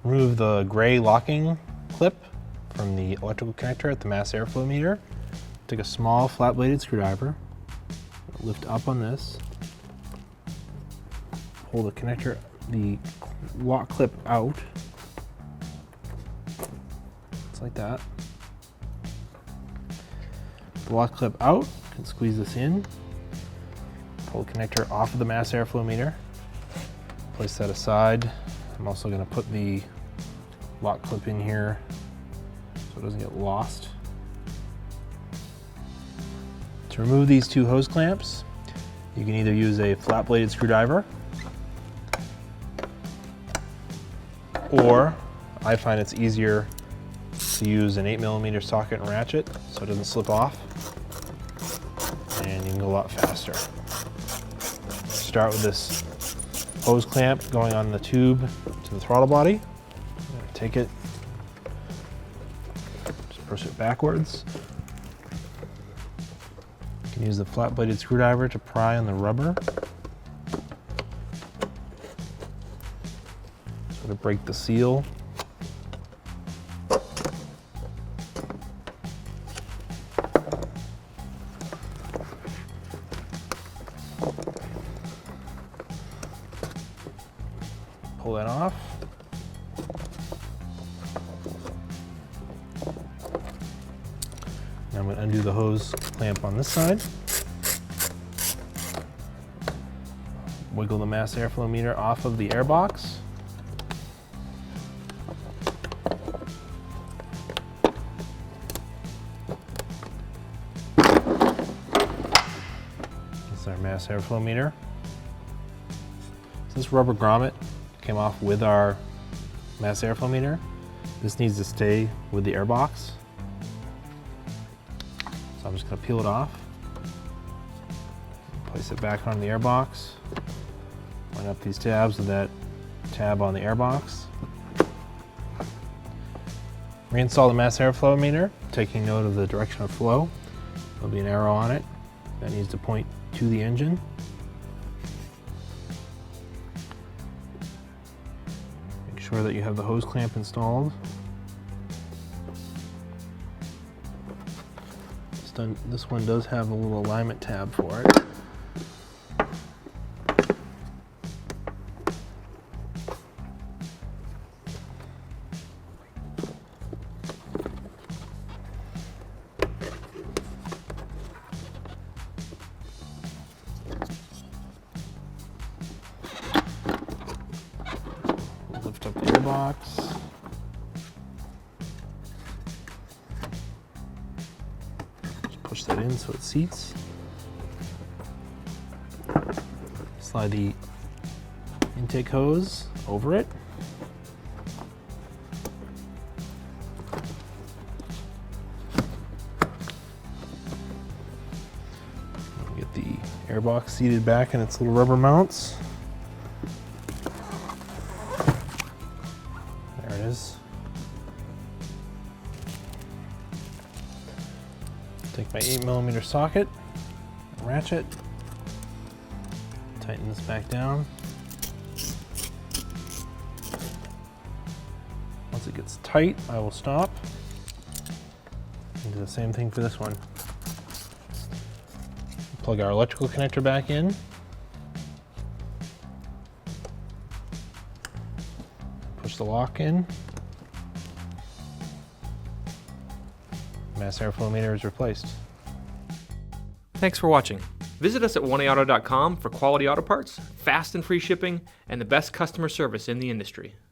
Remove the gray locking clip from the electrical connector at the mass airflow meter. Take a small flat-bladed screwdriver, lift up on this, pull the connector, the lock clip out, just like that. The lock clip out, you can squeeze this in, pull the connector off of the mass airflow meter, place that aside. I'm also going to put the lock clip in here so it doesn't get lost. To remove these two hose clamps, you can either use a flat-bladed screwdriver, or I find it's easier to use an 8mm socket and ratchet so it doesn't slip off, and you can go a lot faster. Start with this hose clamp going on the tube to the throttle body. Take it, just push it backwards. You can use the flat-bladed screwdriver to pry on the rubber, sort of break the seal. Pull that off. Now I'm going to undo the hose clamp on this side. Wiggle the mass airflow meter off of the air box. This is our mass airflow meter. This rubber grommet came off with our mass airflow meter. This needs to stay with the air box. So I'm just going to peel it off, place it back on the air box, line up these tabs with that tab on the air box. Reinstall the mass airflow meter, taking note of the direction of flow. There'll be an arrow on it that needs to point to the engine. Make sure that you have the hose clamp installed. This one does have a little alignment tab for it. Lift up the airbox. Push that in so it seats. Slide the intake hose over it. Get the airbox seated back in its little rubber mounts. There it is. Take my 8mm socket, ratchet, tighten this back down. Once it gets tight, I will stop. And do the same thing for this one. Plug our electrical connector back in. Push the lock in. Mass airflow meter is replaced. Thanks for watching. Visit us at oneauto.com for quality auto parts, fast and free shipping, and the best customer service in the industry.